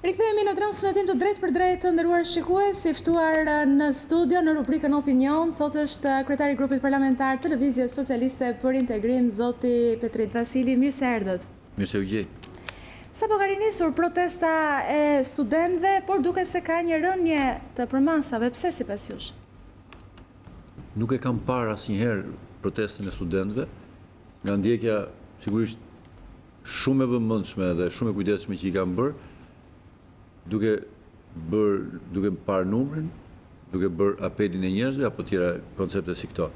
Rikthehemi në transmetim të drejtë për drejtë të nderuar shikues, si ftuar në studio në rubrikën Opinion, sot është kryetari i grupit parlamentar të Lëvizjes Socialiste për Integrim, zoti Petrit Vasili. Mirë se erdhët. Mirë se u gjej. Sapo ka rinisur protesta e studentëve, por duket se ka një rënje të përmasave. Pse sipas jush? Nuk e kam parë asnjëherë protestën e studentëve, nga ndjekja sigurisht shumë e vëmendshme dhe shumë e kujdesshme që i kanë bërë, duke parë numrin, duke bërë apelin e njerëzve apo tjera koncepte si këto.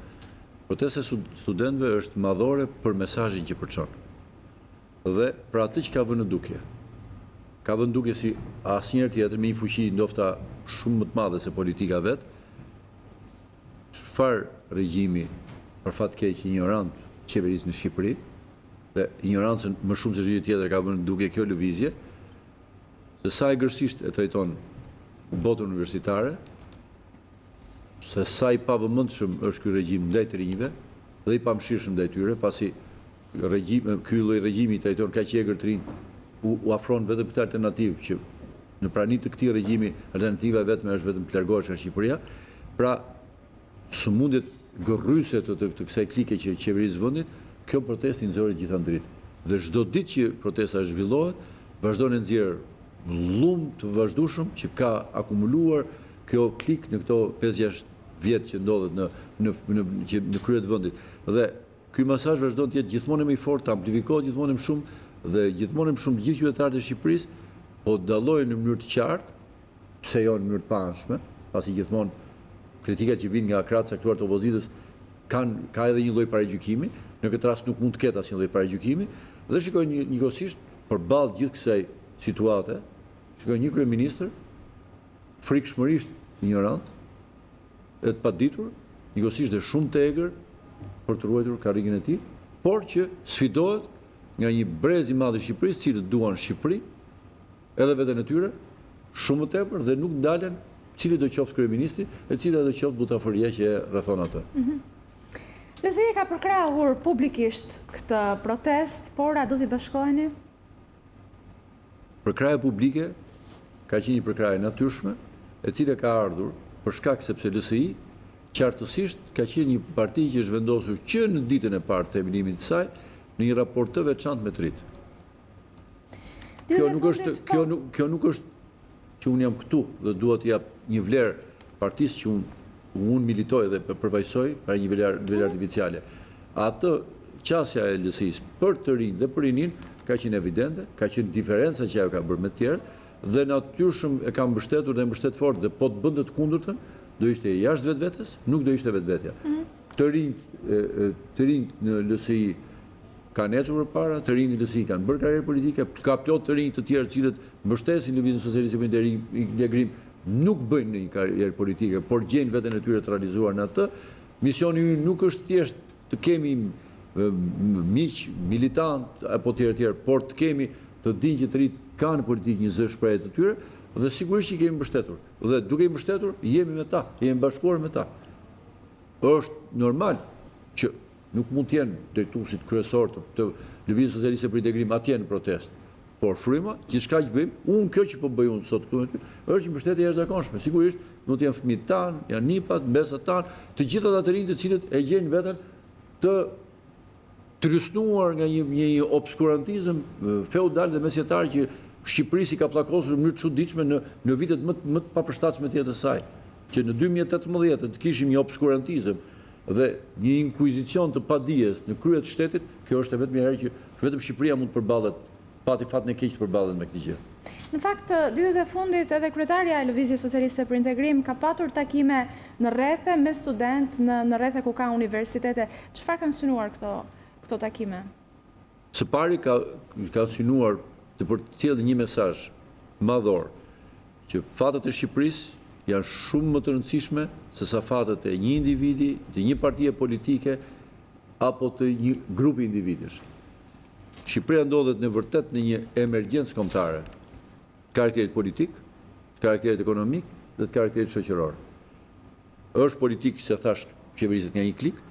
Protesta e studentëve është madhore për mesazhin që përçon. Dhe për atë që ka vënë dukje. Ka vënë dukje si asnjëherë tjetër, me një fuqi ndofta shumë më të madhe se politika vet. Çfarë regjimi për fat keq ignorant qeverisë në Shqipëri, dhe ignorancën më shumë se çdo gjë tjetër ka vënë dukje kjo lëvizje, se sa egërsisht e trajton botën universitare, se sa i pavëmendshëm është ky regjim ndaj të rinjve dhe i pamëshirshëm ndaj tyre, pasi ky lloj regjimi i trajton kaq egër të rinj, u afron vetëm këtë alternativë që në praninë të këtij regjimi alternativa vetëm është vetëm të largohesh nga Shqipëria. Pra, sëmundjet gërryse të kësaj klike që qeverisë vendit, kjo protestë i nxori gjithandrit. Dhe çdo ditë që protesta zhvillohet, vazhdon të nxjerrë llumë të vazhdueshëm që ka akumuluar kjo klik në këto 5-6 vjet që ndodhet në krye të vendit. Dhe ky mesazh vazhdon të jetë gjithmonë më i fortë, amplifikohet gjithmonë më shumë dhe gjithmonë më shumë gjithë qytetarët e Shqipërisë po dallojnë në mënyrë të qartë, pse jo në mënyrë të paanshme, pasi gjithmonë kritikat që vijnë nga krahët caktuar të opozitës ka edhe një lloj paragjykimi, në këtë rast nuk mund të ketë asnjë lloj paragjykimi, dhe shikojnë njëkohësisht përballë gjithë kësaj situate, shikojnë një kryeministër frikshmërisht ignorant, e të paditur, njëkohësisht dhe shumë të egër për të ruajtur karrierën e tij, por që sfidohet nga një brez i madh i Shqipërisë, cilët duan Shqipëri, edhe veten e tyre, shumë më tepër dhe nuk ndalen cili do qoftë kryeministri e cila do qoftë butaforia që e rrethon atë. Lëvizja ka përkrahur publikisht këtë protest, por a do t'i bashkoheni? Përkrahja publike ka qenë një përkrahje natyrshme, e cila ka ardhur për shkak sepse LSI qartësisht ka qenë një parti që është vendosur që në ditën e parë të themelimit të saj në një raport të veçantë me të rit. Kjo nuk është që unë jam këtu dhe dua të jap një vlerë partisë që unë militoj dhe përfaqësoj për një vlerë artificiale. Atë qasja e LSI-s për të rinj dhe për rinin ka qenë evidente, ka qenë diferenca që ajo ka bërë me të tjerë, dhe natyrshëm e ka mbështetur dhe mbështet fort, dhe po të bënte të kundërtën, do ishte jashtë vetvetes, nuk do ishte vetvetja. Të rinj në LSI kanë ecur përpara, të rinj në LSI kanë bërë karrierë politike, ka plot të rinj të tjerë cilët mbështesin Lëvizjen Socialiste për Integrim, nuk bëjnë një karrierë politike, por gjejnë veten e tyre të realizuar në atë. Misioni ynë nuk është thjesht të kemi miq, militant apo tjerë, por të kemi të dinë që të rinjt kanë politikë një zë shprehje të tyre, dhe sigurisht që i kemi mbështetur. Dhe duke i mbështetur, jemi me ta, jemi bashkuar me ta. Është normal që nuk mund të jenë drejtuesit kryesor të Lëvizjes Socialiste për Integrim atje në protestë. Por fryma, gjithçka që bëjmë, kjo që po bëj unë sot këtu, është një mbështetje e jashtëzakonshme. Sigurisht, nuk janë fëmijët tanë, janë nipat, mbesat tanë, të gjitha ata të rinj të cilët e gjejnë veten të trysnuar nga një obskurantizëm feudal dhe mesjetar që Shqipërisë ka pllakosur në mënyrë të çuditshme në vitet më të papërshtatshme të jetës saj, që në 2018 të kishim një obskurantizëm dhe një inkuizicion të padijes në krye të shtetit. Kjo është vetëm një herë që vetëm Shqipëria mund të përballet, pati fatën e keq të përballet me këtë gjë. Në fakt, ditët e fundit edhe kryetaria e Lëvizjes Socialiste për Integrim ka patur takime në rrethe me studentë, në rrethe ku ka universitete. Çfarë kanë synuar këto takime? Së pari ka synuar të përcjellë një mesazh madhor që fatet e Shqipërisë janë shumë më të rëndësishme se sa fatet e një individi, të një partie politike apo të një grupi individësh. Shqipëria ndodhet në vërtet në një emergjencë kombëtare, karakterit politik, karakterit ekonomik dhe të karakterit shoqëror. Është politik, se thash, qeveriset nga një klik,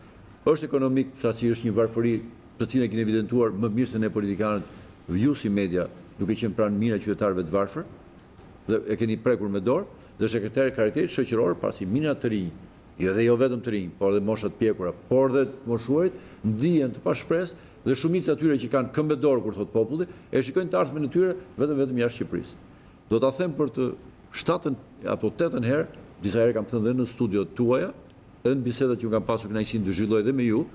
është ekonomik, sa që është një varfëri të cilën e kemi evidentuar më mirë se ne politikanët, ju si media, duke qenë pranë mira qytetarëve të varfër, dhe e keni prekur me dorë, dhe sekretari kariterit shoqëror, pasi mina të rinj, jo vetëm të rinj, por dhe moshat pjekura, por dhe moshuarit, ndihen të pashpresë dhe shumica atyre që kanë këmbë dorë kur thot populli, e shikojnë të ardhmen e tyre vetëm jashtë Shqipërisë. Do ta them për të 7 apo 8 herë, disa herë kam thënë dhe në studiot tuaja, edhe në bisedat që kam pasur kënaqësinë të zhvilloj dhe me ju,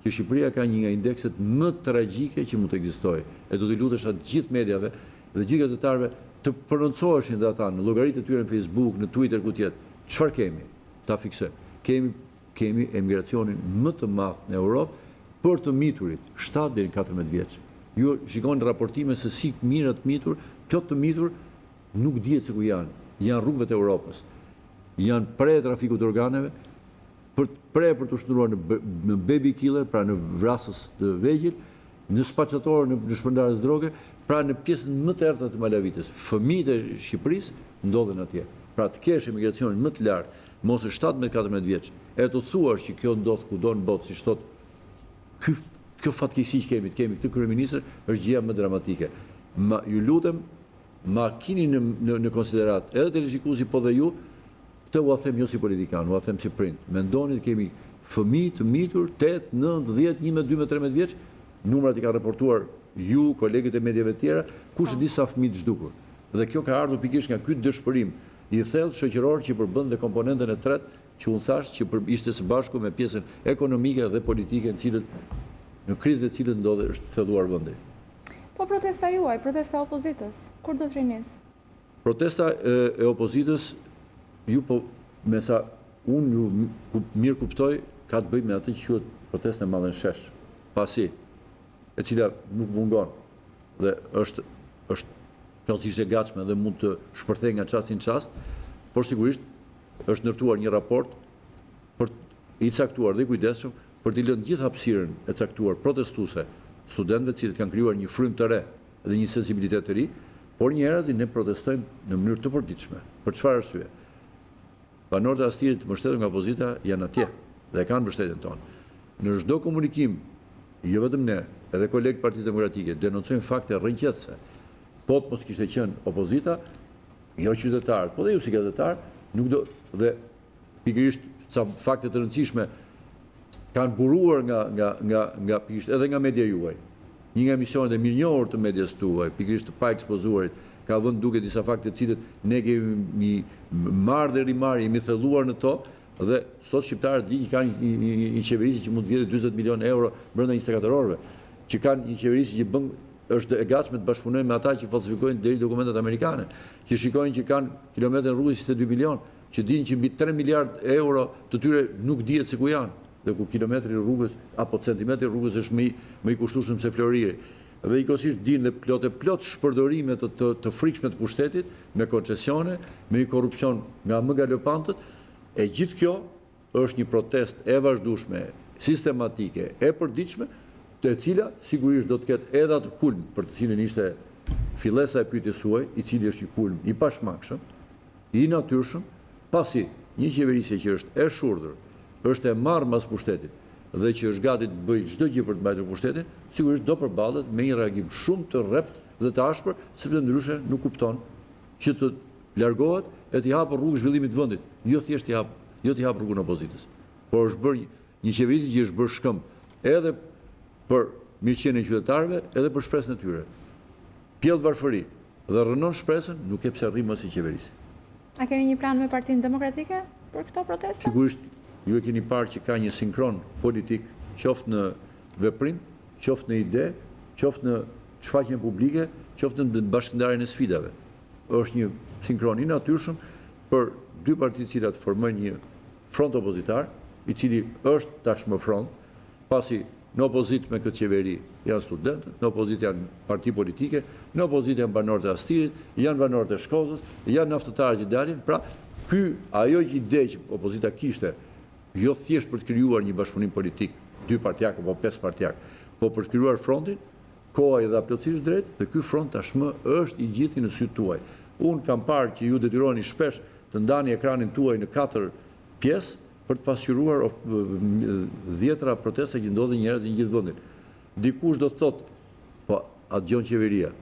që Shqipëria ka një nga indekset më tragjike që mund të ekzistojë. E do t'i lutesh atë gjithë mediave dhe gjithë gazetarëve të prononcoheshin dhe ata në llogaritë e tyre në Facebook, në Twitter, ku tjetër. Çfarë kemi? Ta fiksojmë. Kemi emigracionin më të madh në Europë për të miturit 7 deri në 14 vjeç. Ju shikoni raportime se si mirët mitur, plot të mitur nuk dihet se ku janë. Janë rrugëve të Europës. Janë pre trafikut të organeve, për të shndruar në baby killer, pra në vrasës të vegjël, në spaçatorë, në shpërndarës droge, pra në pjesën më të errëta të Malavitës. Fëmijët e Shqipërisë ndodhen atje. Pra të kesh emigracionin më të lartë, mos e 17-14 vjeç, e të thuash që kjo ndodh kudo në botë, siç thotë kjo fatkeqësi që kemi këtë kryeministër, është gjëja më dramatike. Ju lutem, ma kini në konsiderat edhe televizikuesi po dhe ju, këtë u a them jo si politikan, u a them si prind. Mendoni të kemi fëmijë të mitur, 8, 9, 10, 11, 12, 13 vjeç, numrat i ka raportuar ju, kolegët e medjave tjera, kush e di sa fëmijë të zhdukur. Dhe kjo ka ardhur pikërisht nga ky dëshpërim i thellë shoqëror që përbën dhe komponentën e tretë që unë thash që ishte së bashku me pjesën ekonomike dhe politike në krizën e cilët ndodhe është thelluar vendi. Po protesta juaj, protesta opozitës, kur do të rinis? Protesta e opozitës, ju po, me sa unë mirë kuptoj, ka të bëjë me atë që quhet protesta e madhënshesh, pasi, e cila nuk mungon dhe është plotësisht e gatshme dhe mund të shpërthej nga çasti në çast, por sigurisht është ndërtuar një raport për i caktuar dhe i kujdesshëm për t'i lënë gjithë hapësirën e caktuar protestuese studentëve të cilët kanë krijuar një frymë të re dhe një sensibilitet të ri, por njerëzit ne protestojmë në mënyrë të përditshme. Për çfarë arsye? Banorët e Astirit të mbështetur nga opozita janë atje dhe kanë mbështetjen tonë. Në çdo komunikim, jo vetëm ne, edhe kolegët e Partisë Demokratike denoncojnë fakte rrënjëse. Po të mos kishte qenë opozita, jo qytetarët, po dhe ju si gazetar, nuk do dhe pikërisht ca fakte të rëndësishme kanë buruar nga pikërisht edhe nga media juaj. Një nga emisionet e mirënjohur të medias tuaj, pikërisht të pa ekspozuarit, ka vënë duke disa fakte të cilët ne kemi marrë dhe rimarrë, jemi thelluar në to, dhe sot shqiptarët di që kanë një qeverisi që mund të vjetë 20 milion euro brenda 24 orëve, që kanë një qeverisi që bën është e gatshme të bashkëpunojnë me ata që falsifikojnë deri dokumentat amerikane, që shikojnë që kanë kilometrën rrugës 22 milion, që dinë që mbi 3 miliard euro të tyre nuk dihet se ku janë, dhe ku kilometri rrugës apo centimetri rrugës është më i kushtueshëm se Floriri. Dhe ikosisht dinë dhe plot shpërdorime të frikshme të pushtetit, me koncesione, me një korrupsion nga më galopantët, e gjithë kjo është një protest e vazhdueshme, sistematike, e përditshme, të cila sigurisht do të ketë edhe atë kulm për të cilin ishte fillesa e pyetjes suaj, i cili është një kulm i pashmangshëm, i natyrshëm, pasi një qeverisje që është e shurdhur, është e marrë mbas pushtetit dhe që është gati të bëjë çdo gjë për të mbajtur pushtetin, sigurisht do përballet me një reagim shumë të rrept dhe të ashpër, sepse ndryshe nuk kupton që të largohet e të hapë rrugë zhvillimit të vendit, jo thjesht të hapë rrugën opozitës. Por është bërë një qeverisje që është bërë shkëmb edhe për mirëqenien e qytetarëve, edhe për shpresën e tyre. Pjellë varfëri dhe rënon shpresën, nuk e pse rri më si qeverisi. A keni një plan me Partinë Demokratike për këto protesta? Sigurisht, ju e keni parë që ka një sinkron politik, qoftë në veprim, qoftë në ide, qoftë në shfaqjen publike, qoftë në bashkëndarjen e sfidave. Është një sinkron i natyrshëm për dy partitë të cilat formojnë një front opozitar, i cili është tashmë front, pasi në opozit me këtë qeveri janë studentët, në opozit janë parti politike, në opozit janë banorët e Astirit, janë banorët e Shkozës, janë naftëtarët që dalin. Pra, ajo që ide që opozita kishte, jo thjesht për të krijuar një bashkëpunim politik, 2 partijak apo 5 partijak, po për të krijuar frontin, koha i dha plotësisht drejt, dhe ky front tashmë është i gjithë në sytë tuaj. Unë kam parë që ju detyroheni shpesh të ndani ekranin tuaj në 4 pjesë, për të pasqyruar 10 protesta që ndodhin njerëz në gjithë vendin. Dikush do të thotë, po atë gjon qeveria.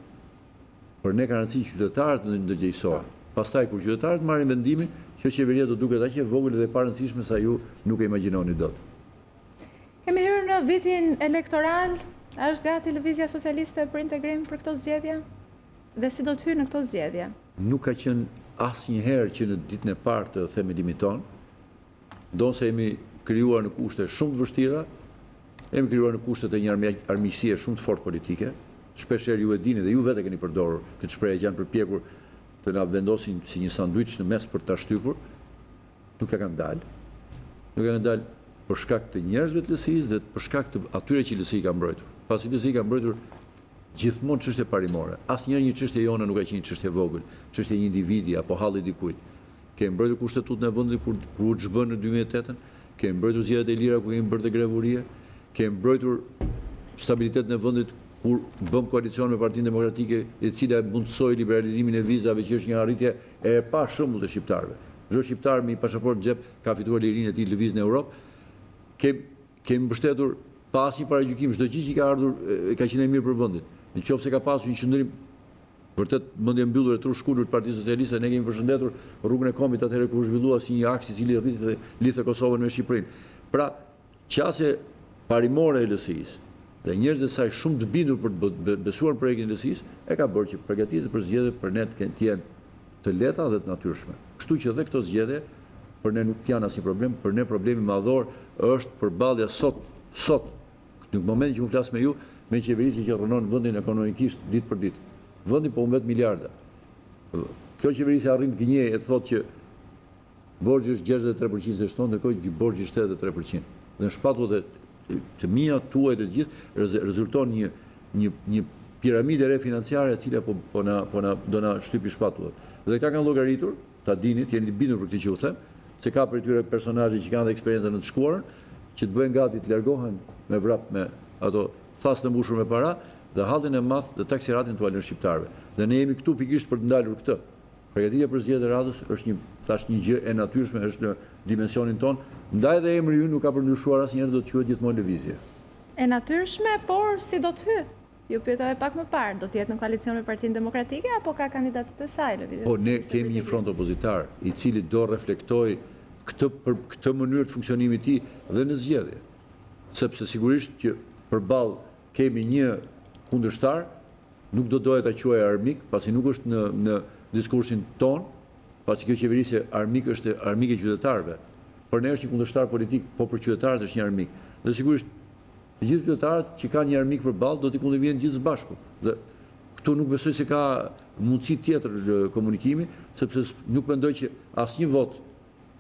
Por ne kanë rëndësi qytetarët në ndërgjegjësor. Pastaj kur qytetarët marrin vendimin, kjo qeveria do duket aq e vogël dhe e parëndësishme sa ju nuk e imagjinoni dot. Kemi hyrë në vitin elektoral, a është gati Lëvizja Socialiste për Integrim për këto zgjedhje? Dhe si do të hyrë në këto zgjedhje? Nuk ka qenë asnjëherë që në ditën e parë të themelimit ton, ndonse jemi krijuar në kushte shumë të vështira, jemi krijuar në kushtet e një armiqësie shumë të fortë politike. Shpeshherë ju e dini dhe ju vetë keni përdorur këtë shprehje që janë përpjekur të na vendosin si një sanduiç në mes për ta shtypur. Nuk e kanë dalë. Nuk e kanë dalë për shkak të njerëzve të LSI-s dhe për shkak të atyre që LSI ka mbrojtur. Pasi LSI ka mbrojtur gjithmonë çështje parimore. Asnjëherë një çështje jone nuk ka qenë një çështje vogël, çështje një individi apo halli dikujt. Kemi mbrojtur kushtetutën e vendit kur u zhbën në 2008-ën, kemi mbrojtur zgjedhjet e lira ku kemi bërë të grevurie, kemi mbrojtur stabilitetin e vendit kur bëm koalicion me Partinë Demokratike, e cila mundësoi liberalizimin e vizave, që është një arritje e pa shembull të shqiptarëve. Çdo shqiptar me një pasaportë në xhep ka fituar lirinë e tij lëviz në Europë. Kemi mbështetur pa asnjë paragjykim çdo gjë që ka ardhur ka qenë mirë për vendin. Nëse ka pasur një qendrim vërtet mendje mbyllur e trushkullur të Partisë Socialiste, ne kemi përshëndetur rrugën e Kombit atëherë kur u zhvillua si një aks i cili rriti dhe lidhte Kosovën me Shqipërinë. Pra, qasje parimore e LSI-s dhe njerëzit e saj shumë të bindur për të besuar në projektin e LSI-s e ka bërë që përgatitet për zgjedhje për ne të jenë të lehta dhe të natyrshme. Kështu që edhe këto zgjedhje për ne nuk janë asnjë problem, për ne problemi madhor është përballja sot në momentin që unë flas me ju me qeverisë që rënon vendin ekonomikisht ditë për ditë. Vendi po humbet miliarda. Kjo qeverisë arrin të gënjejë e të thotë që borxhi është 63% se shton, ndërkohë që borxhi është 83%. Dhe në shpatullat të mia, tuaj të gjithë rezulton një piramide re financiare e cila po do na shtypi shpatullat. Dhe këta kanë llogaritur, ta dini, jeni të bindur për këtë që u them, se ka për tyre personazhe që kanë dhe eksperiencë në të shkuarën, që të bëjnë gati të largohen me vrap me ato thasë të mbushur me para dhe hallin e madh të taksiratin tuaj në shqiptarëve. Dhe ne jemi këtu pikërisht për të ndalur këtë. Përgatitja për zgjedhjet e radhës është një gjë e natyrshme, është në dimensionin ton. Ndaj dhe emri ju nuk ka përndryshuar asnjëherë, do të quhet gjithmonë lëvizje. E natyrshme, por si do të hyjë? Ju pyetave pak më parë, do të jetë në koalicion me Partinë Demokratike apo ka kandidatët e saj lëvizjes? Po ne kemi një front opozitar i cili do reflektojë këtë mënyrë të funksionimit të tij dhe në zgjedhje. Sepse sigurisht që përballë kemi një kundërshtar, nuk do doja ta quaj armik, pasi nuk është në diskursin ton, pasi kjo qeverisje armik është armik e qytetarëve. Për ne është një kundërshtar politik, po për qytetarët është një armik. Dhe sigurisht të gjithë qytetarët që kanë një armik përballë do t'i kundërvijnë gjithë së bashku. Dhe këtu nuk besoj se ka mundësi tjetër komunikimi, sepse nuk mendoj që asnjë vot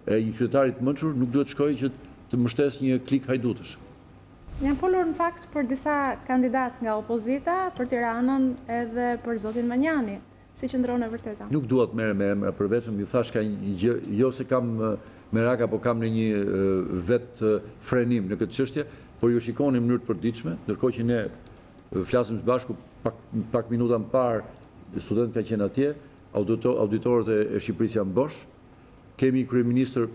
e një qytetari të mençur nuk duhet shkojë që të mbështesë një klik hajdutësh. Janë folur në fakt për disa kandidat nga opozita, për Tiranën edhe për zotin Manjani. Si qëndron e vërteta? Nuk dua të merrem me emra, përveçëm ju thash ka një gjë, jo se kam merak apo kam në një vetë frenim në këtë çështje, por ju shikoni në mënyrë të përditshme, ndërkohë që ne flasim së bashku pak minuta më parë studentët kanë qenë atje, auditorët e Shqipërisë janë bosh, kemi kryeministër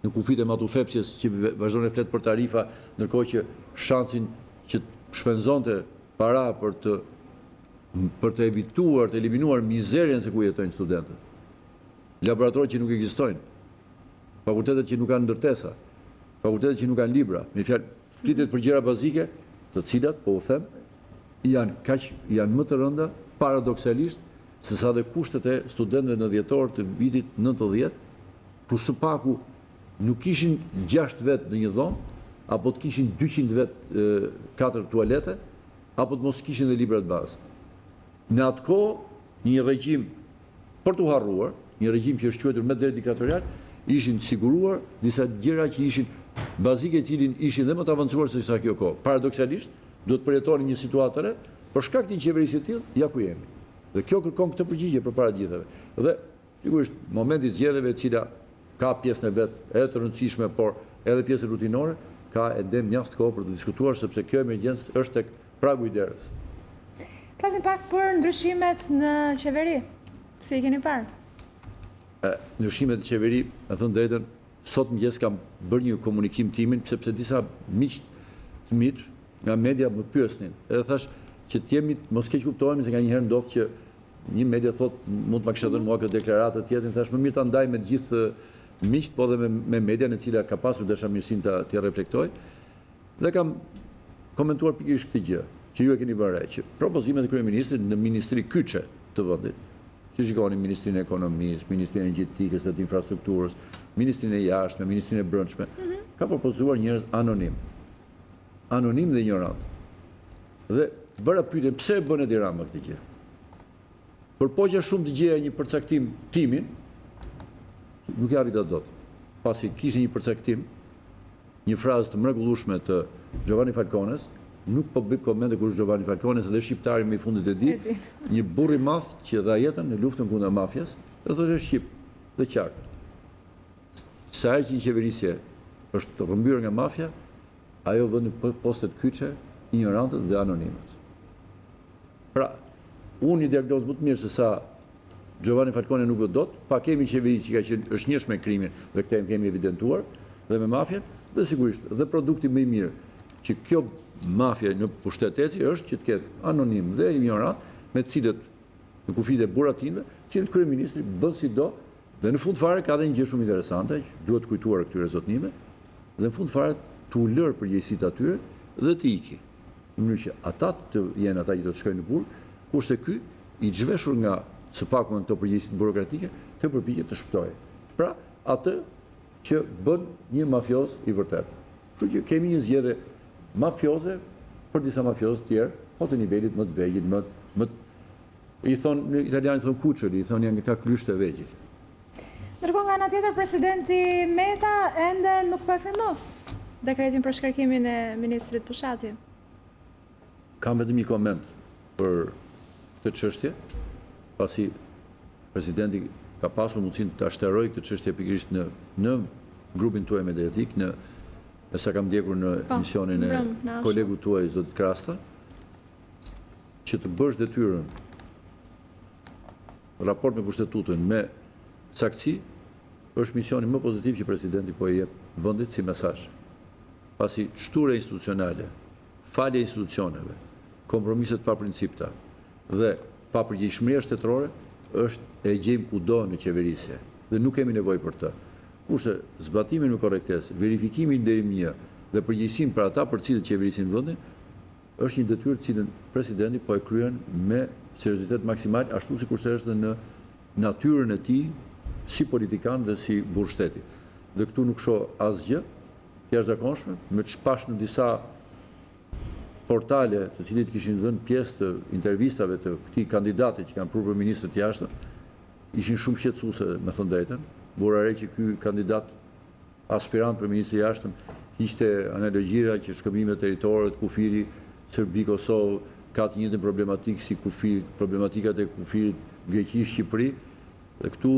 në kufit e Matufepsjes që vazhdon e flet për tarifa, ndërkohë që shansin që shpenzonte para për të evituar, të eliminuar mizerien se ku jetojnë studentët. Laboratorët që nuk ekzistojnë, fakultetet që nuk kanë ndërtesa, fakultetet që nuk kanë libra, me fjalë flitet për gjëra bazike, të cilat, po u them, janë më të rënda paradoksalisht se sa dhe kushtet e studentëve në dhjetor të vitit 90, ku së paku nuk kishin 6 vetë në një dhomë, apo të kishin 200 vetë 4 tualete, apo të mos kishin dhe libra të bazë. Në atë kohë, një regjim për të harruar, një regjim që është quajtur me drejt diktatorial, ishin siguruar disa gjëra që ishin bazike, cilin ishin dhe më të avancuar se sa kjo kohë. Paradoksalisht, do të përjetoni një situatë të re, për shkak të një qeverisje të tillë, ja ku jemi. Dhe kjo kërkon këtë përgjigje përpara të gjithëve. Dhe sigurisht momenti i zgjedhjeve, e cila ka pjesën e vet e të rëndësishme, por edhe pjesën rutinore, ka ende mjaft kohë për të diskutuar, sepse kjo emergjencë është tek pragu i derës. Flasim pak për ndryshimet në qeveri. Si i keni parë? Ndryshimet në qeveri, me thënë drejtën, sot mëngjes kam bërë një komunikim timin, sepse disa miq të mit nga media më pyesnin. Edhe thash që të jemi mos keq kuptohemi se nganjëherë ndodh që një media thot mund të më kishte dhënë mua këtë deklaratë tjetër, thash më mirë ta ndaj me të gjithë miqt, po dhe me median e cila ka pasur dashamirësinë t'ia reflektoj. Dhe kam komentuar pikërisht këtë gjë, që ju e keni vënë re, që propozimet e kryeministrit në ministri kyçe të vendit, që shikoni Ministrinë e Ekonomisë, Ministrinë e Energjetikës dhe të Infrastrukturës, Ministrinë e Jashtme, Ministrinë e Brendshme, ka propozuar njerëz anonim dhe ignorant. Dhe bëra pyetje, pse e bën Edi Rama këtë gjë? Përpoqja shumë të gjeja një përcaktim timin, nuk e arrita dot. Pasi kishte një përcaktim, një frazë të mrekullueshme të Giovanni Falcones, nuk po bëj komente kush Giovanni Falcones dhe shqiptari më i fundit e di, një burr i madh që dha jetën në luftën kundër mafias, dhe thoshte shqip, dhe qartë. Sa herë që një qeverisje është rrëmbyer nga mafia, ajo vën në postet kyçe, ignorantët dhe anonimët. Pra, unë një diagnozë më të mirë se sa Giovanni Falcone nuk vë dot, pa kemi qeveri që është njësh me krimin dhe këtë kemi evidentuar, dhe me mafjen, dhe sigurisht, dhe produkti më i mirë, që kjo mafja në pushtet eci është që të ketë anonim dhe ignorant, me të cilët në kufit e buratinve, cilët kryeministri bën si do, dhe në fund fare ka dhe një gjë shumë interesante, që duhet kujtuar këtyre zotnime, dhe në fund fare të u lërë përgjegjësitë atyre dhe të iki. Në mënyrë që ata të jenë ata që do të shkojnë në burg, kurse ky i zhveshur nga së paku në këto përgjegjësitë burokratike të përpiqet të shpëtojë. Pra, atë që bën një mafioz i vërtet. Kështu që kemi një zgjedhje mafioze për disa mafiozë të tjerë, po të nivelit më të vegjël, më i thonë në italianë thonë kuçoli, i thonë janë këta klyshtë e vegjël. Ndërkohë nga ana tjetër presidenti Meta ende nuk po e firmos dekretin për shkarkimin e ministrit Pushati. Kam vetëm një koment për këtë çështje, pasi presidenti ka pasur mundësinë të ashterojë këtë çështje pikërisht në grupin tuaj mediatik, në sa kam ndjekur në emisionin e kolegut tuaj zotit Krasta, që të bësh detyrën raport me kushtetutën me saktësi, është misioni më pozitiv që presidenti po e jep vendit si mesazh. Pasi shturja institucionale, falja e institucioneve, kompromiset pa principta dhe pa përgjegjësinë shtetërore është e gjejmë kudo në qeverisje dhe nuk kemi nevojë për të. Kurse zbatimi me korrektesë, verifikimi deri në një dhe përgjegjësinë për ata për cilët qeverisin vendin është një detyrë cilën presidenti po e kryen me seriozitet maksimal, ashtu sikurse është në natyrën e tij si politikan dhe si burr shteti. Dhe këtu nuk shoh asgjë të jashtëzakonshme, me të shpash në disa portale të cilit kishin dhënë pjesë të intervistave të këtij kandidati që kanë për ministër të jashtëm, ishin shumë shqetësuese, me thënë drejtën. Bura re që ky kandidat aspirant për ministër të jashtëm ishte analogjira që shkëmbimet territore, kufiri Serbi-Kosovë ka të njëjtën problematikë si kufiri, problematikat e kufirit Greqi-Shqipëri, dhe këtu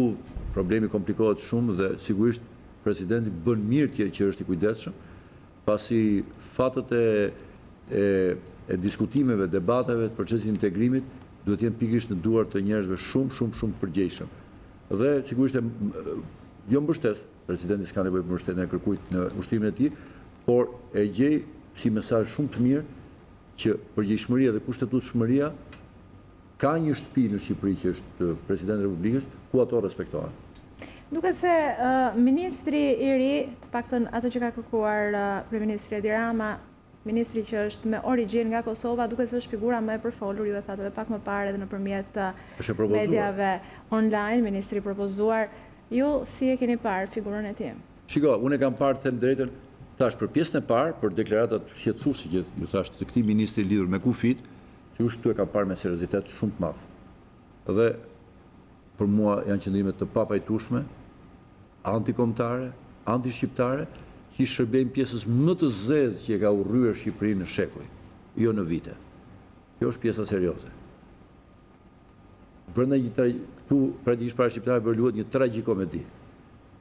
problemi komplikohet shumë dhe sigurisht presidenti bën mirë që është i kujdesshëm, pasi fatët e diskutimeve, debateve, të procesit integrimit duhet jenë pikërisht në duar të njerëzve shumë përgjegjshëm. Dhe sigurisht jo mbështes, presidenti s'ka nevojë për mbështetjen e kërkuit në ushtrimin e tij, por e gjej si mesazh shumë të mirë që përgjegjësiria dhe kushtetutshmëria ka një shtëpi në Shqipëri që është presidenti i Republikës, ku ato respektohen. Duket se ministri i ri, të paktën atë që ka kërkuar kryeministri Edi Rama, ministri që është me origjinë nga Kosova, duket se është figura më e përfolur, ju e thatë edhe pak më parë edhe nëpërmjet mediave online, ministri i propozuar. Ju si e keni parë figurën e tij? Shiko, unë e kam parë, them drejtën, thash për pjesën e parë, për deklaratat shqetësuese që ju thash të këtij ministri lidhur me kufit, që këtu e kam parë me seriozitet shumë të madh. Dhe për mua janë qëndrime të papajtueshme, antikombëtare, antishqiptare, që i shërbejnë pjesës më të zezë që e ka urryer Shqipërinë në shekuj, jo në vite. Kjo është pjesa serioze. Brenda këtu praktikisht para shqiptarëve bëhet një tragjikomedi.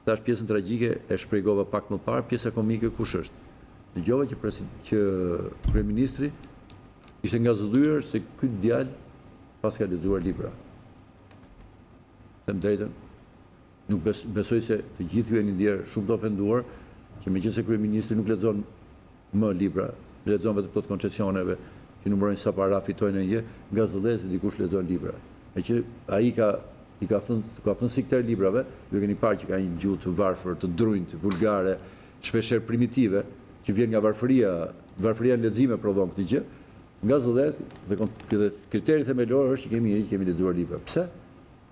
Tash pjesën tragjike e shpjegova pak më parë, pjesa komike kush është. Dëgjova që kryeministri ishte ngazëllyer se ky djalë pas ka lexuar libra. Them drejtën, nuk besoj se të gjithë ju jeni ndjerë shumë të ofenduar që meqense kryeministri nuk lexon më libra, lexon vetëm këto koncesioneve që numërojnë sa para fitojnë një, ngazëllet se dikush lexon libra. e që ai i ka thënë si këtyre librave, ju keni parë që ka një gjuhë të varfër, të drunjtë, vulgare, shpeshherë primitive, që vjen nga varfëria në lexim e prodhon këtë gjë. Nga zëdhet dhe kriteri themelor është që kemi lexuar libra. Pse?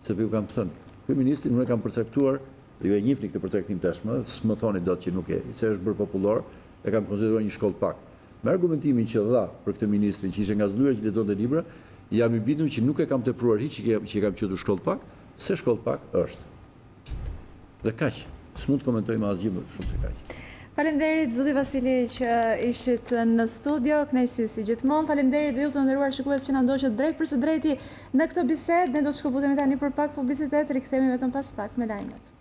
Sepse ju kam thënë, kryeministri unë e kam përcaktuar, ju e njihni këtë përcaktim tashmë, s'më thoni dot që nuk e, se është bërë popullor, e kam konsideruar një shkollë pak. Me argumentimin që dha për këtë ministrin që ishte ngazëlluar që lexonte libra, jam i bindur që nuk e kam tepruar hiç që kam quajtur shkollë pak, se shkollë pak është. Dhe kaq, s'mund të komentoj më asgjë më shumë se kaq. Faleminderit zoti Vasili që ishit në studio, kënaqësi si gjithmonë. Faleminderit dhe ju të nderuar shikues që na ndoqët drejt për së drejti në këtë bisedë. Ne do të shkëputemi tani për pak publicitet, rikthehemi vetëm pas pak me lajmet.